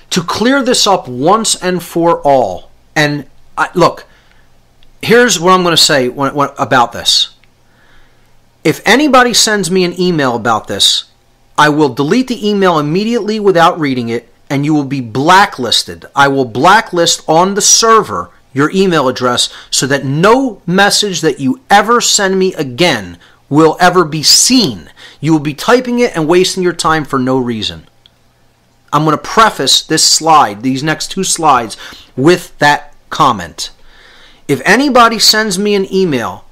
to clear this up once and for all. And look, here's what I'm going to say about this. If anybody sends me an email about this, I will delete the email immediately without reading it, and you will be blacklisted. I will blacklist on the server your email address so that no message that you ever send me again will ever be seen. You will be typing it and wasting your time for no reason. I'm going to preface this slide, these next 2 slides, with that comment. If anybody sends me an email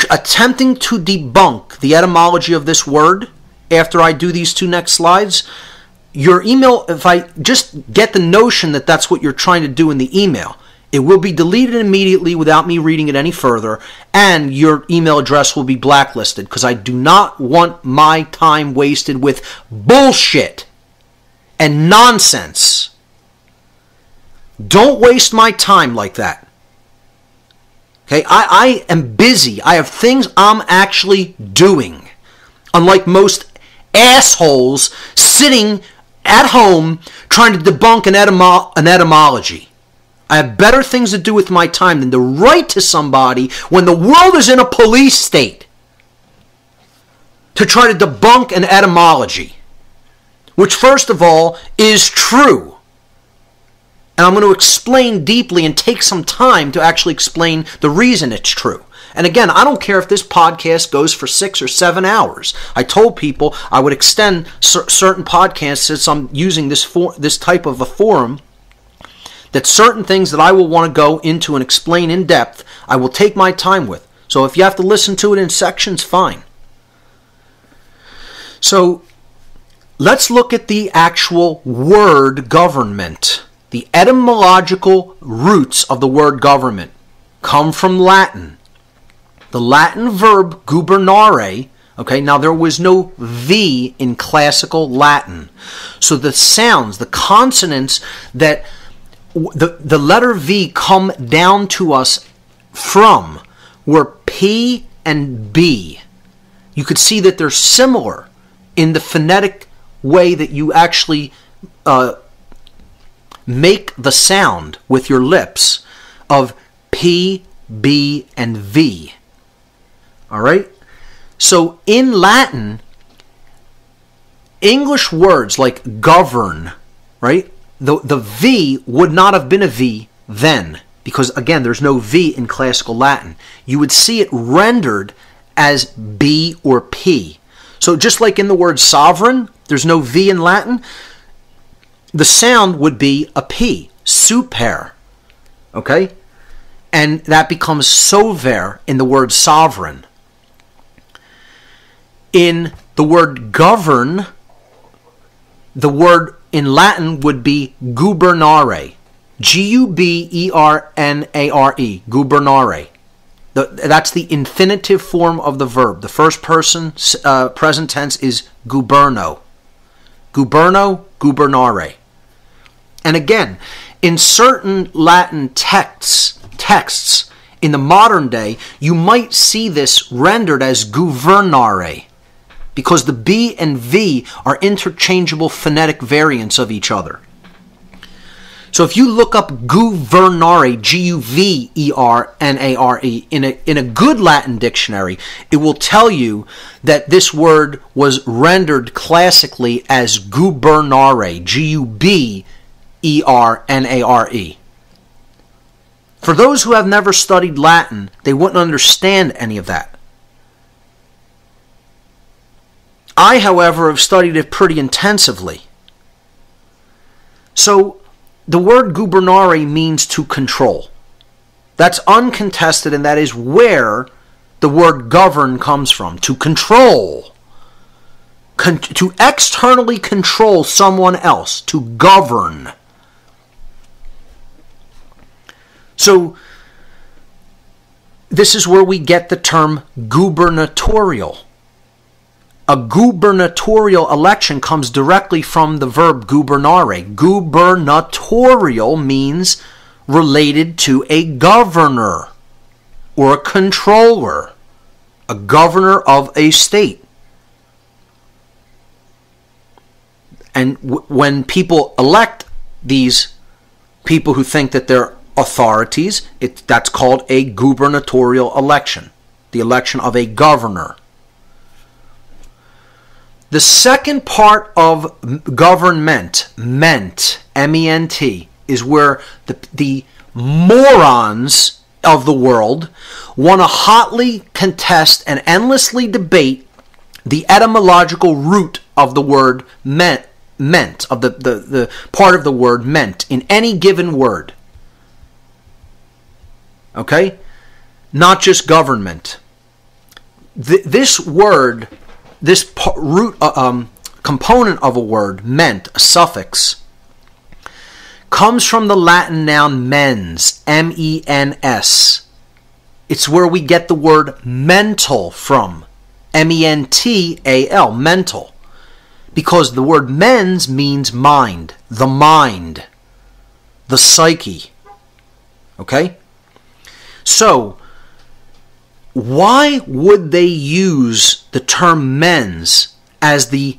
attempting to debunk the etymology of this word after I do these 2 next slides, your email, if I just get the notion that that's what you're trying to do in the email, it will be deleted immediately without me reading it any further, and your email address will be blacklisted, because I do not want my time wasted with bullshit and nonsense. Don't waste my time like that. Okay, I am busy. I have things I'm actually doing. Unlike most assholes sitting at home trying to debunk an etymology. I have better things to do with my time than to write to somebody when the world is in a police state to try to debunk an etymology, which, first of all, is true. And I'm going to explain deeply and take some time to actually explain the reason it's true. And again, I don't care if this podcast goes for 6 or 7 hours. I told people I would extend certain podcasts, since I'm using this type of a forum, that certain things that I will want to go into and explain in depth, I will take my time with. So if you have to listen to it in sections, fine. So let's look at the actual word government. The etymological roots of the word government come from Latin. The Latin verb gubernare, okay, now there was no V in classical Latin. So the sounds, the consonants that the letter V come down to us from were P and B. You could see that they're similar in the phonetic way that you actually make the sound with your lips of P, B, and V. All right? So in Latin, English words like govern, right? The V would not have been a V then, because again, there's no V in classical Latin. You would see it rendered as B or P. So just like in the word sovereign, there's no V in Latin, the sound would be a P, super, okay? And that becomes sover in the word sovereign. In the word govern, the word in Latin would be gubernare, G-U-B-E-R-N-A-R-E, gubernare. That's the infinitive form of the verb. The first person present tense is guberno. Guberno, gubernare. And again, in certain Latin texts in the modern day, you might see this rendered as governare, because the B and V are interchangeable phonetic variants of each other. So if you look up guvernare, G-U-V-E-R-N-A-R-E, in a good Latin dictionary, it will tell you that this word was rendered classically as gubernare, G-U-B-E-R-N-A-R-E. For those who have never studied Latin, they wouldn't understand any of that. I, however, have studied it pretty intensively. So the word gubernare means to control. That's uncontested, and that is where the word govern comes from. To control. To externally control someone else. To govern. So this is where we get the term gubernatorial. A gubernatorial election comes directly from the verb gubernare. Gubernatorial means related to a governor or a controller, a governor of a state. And when people elect these people who think that they're authorities. That's called a gubernatorial election, the election of a governor. The second part of government, M-E-N-T, is where the morons of the world want to hotly contest and endlessly debate the etymological root of the word meant, of the part of the word meant in any given word. Okay? Not just government. This word, this root component of a word, meant, a suffix, comes from the Latin noun mens, M-E-N-S. It's where we get the word mental from, M-E-N-T-A-L, mental. Because the word mens means mind, the psyche. Okay? So, why would they use the term mens as the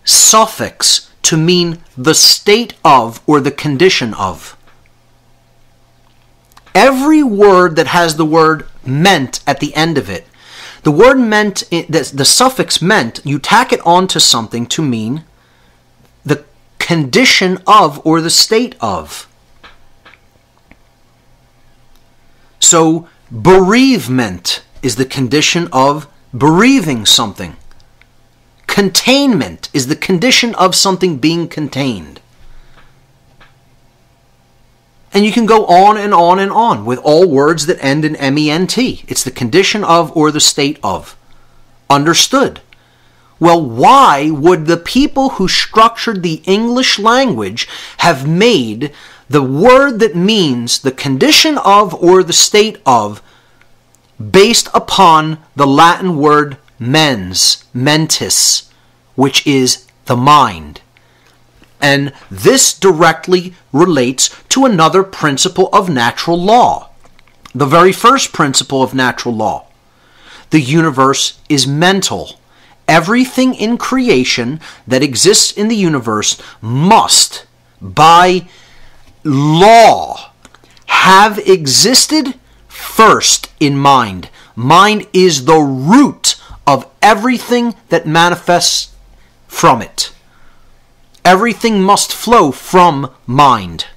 suffix to mean the state of or the condition of? Every word that has the word meant at the end of it, the word meant, the suffix meant, you tack it onto something to mean the condition of or the state of. So, bereavement is the condition of bereaving something. Containment is the condition of something being contained. And you can go on and on and on with all words that end in M-E-N-T. It's the condition of or the state of. Understood. Well, why would the people who structured the English language have made the word that means the condition of or the state of based upon the Latin word mens, mentis, which is the mind? And this directly relates to another principle of natural law. The very first principle of natural law. The universe is mental. Everything in creation that exists in the universe must, by law, have existed first in mind. Mind is the root of everything that manifests from it. Everything must flow from mind.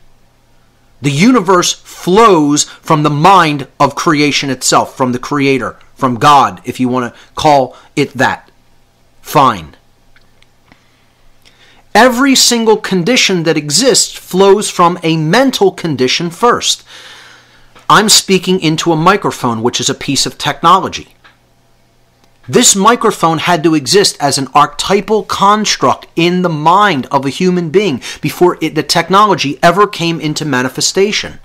The universe flows from the mind of creation itself, from the Creator, from God, if you want to call it that. Fine. Every single condition that exists flows from a mental condition first. I'm speaking into a microphone, which is a piece of technology. This microphone had to exist as an archetypal construct in the mind of a human being before the technology ever came into manifestation.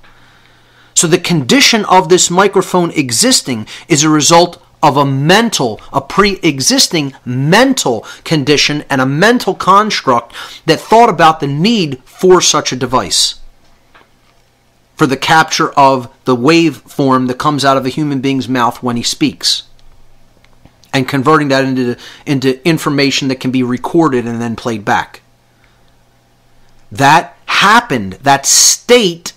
So the condition of this microphone existing is a result of a pre-existing mental condition and a mental construct that thought about the need for such a device, for the capture of the waveform that comes out of a human being's mouth when he speaks, and converting that into information that can be recorded and then played back. That happened, that state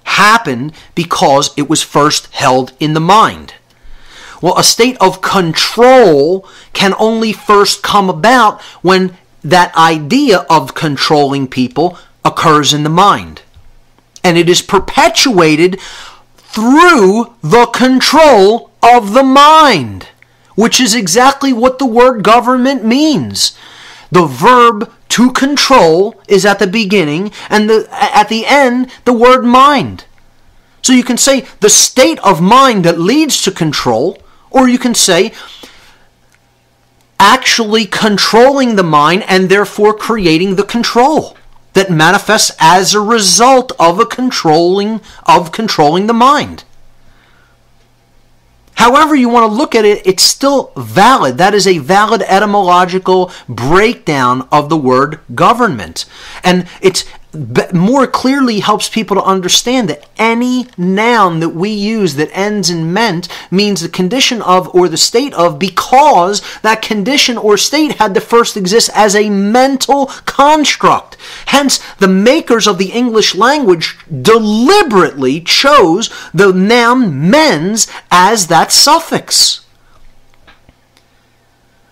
happened because it was first held in the mind. Well, a state of control can only first come about when that idea of controlling people occurs in the mind. And it is perpetuated through the control of the mind, which is exactly what the word government means. The verb to control is at the beginning, and at the end, the word mind. So you can say the state of mind that leads to control, or you can say actually controlling the mind and therefore creating the control that manifests as a result of controlling the mind. However you want to look at it, it's still valid. That is a valid etymological breakdown of the word government. And it's more clearly helps people to understand that any noun that we use that ends in ment means the condition of or the state of, because that condition or state had to first exist as a mental construct. Hence, the makers of the English language deliberately chose the noun mens as that suffix.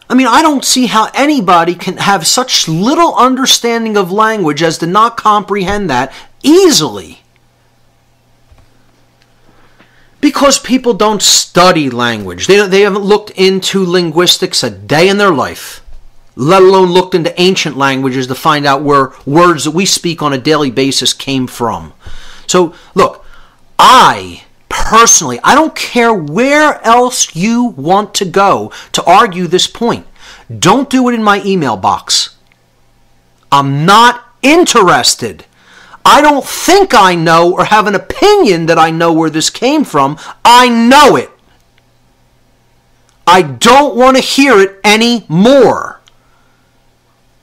I mean, I don't see how anybody can have such little understanding of language as to not comprehend that easily. Because people don't study language. They haven't looked into linguistics a day in their life, let alone looked into ancient languages to find out where words that we speak on a daily basis came from. So, look, personally, I don't care where else you want to go to argue this point. Don't do it in my email box. I'm not interested. I don't think I know or have an opinion that I know where this came from. I know it. I don't want to hear it anymore.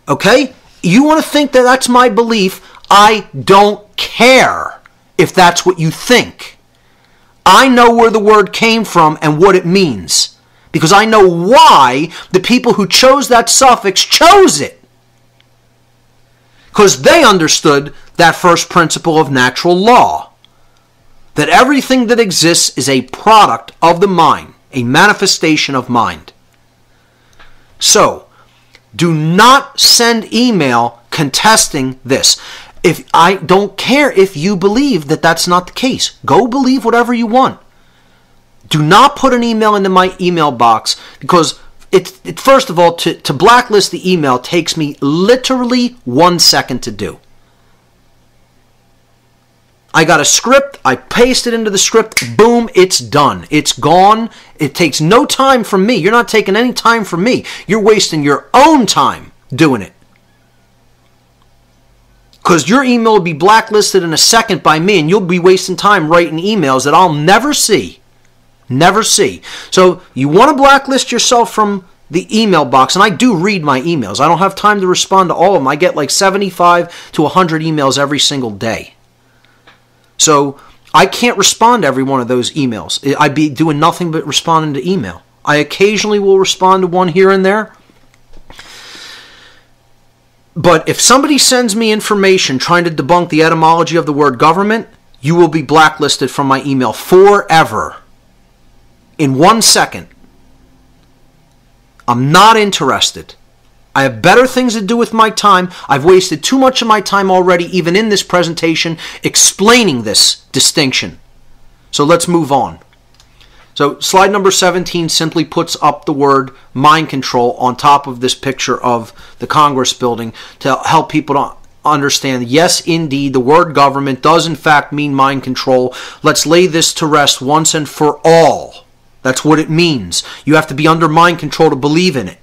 Okay? You want to think that that's my belief? I don't care if that's what you think. I know where the word came from and what it means, because I know why the people who chose that suffix chose it. Because they understood that first principle of natural law, that everything that exists is a product of the mind, a manifestation of mind. So, do not send email contesting this. If I don't care if you believe that that's not the case. Go believe whatever you want. Do not put an email into my email box, because first of all, to blacklist the email takes me literally 1 second to do. I got a script, I paste it into the script, boom, it's done. It's gone. It takes no time from me. You're not taking any time from me. You're wasting your own time doing it. Because your email will be blacklisted in a second by me, and you'll be wasting time writing emails that I'll never see. Never see. So you want to blacklist yourself from the email box, and I do read my emails. I don't have time to respond to all of them. I get like 75 to 100 emails every single day. So I can't respond to every one of those emails. I'd be doing nothing but responding to email. I occasionally will respond to one here and there. But if somebody sends me information trying to debunk the etymology of the word government, you will be blacklisted from my email forever. In 1 second. I'm not interested. I have better things to do with my time. I've wasted too much of my time already, even in this presentation, explaining this distinction. So let's move on. So slide number 17 simply puts up the word mind control on top of this picture of the Congress building to help people to understand, yes, indeed, the word government does in fact mean mind control. Let's lay this to rest once and for all. That's what it means. You have to be under mind control to believe in it.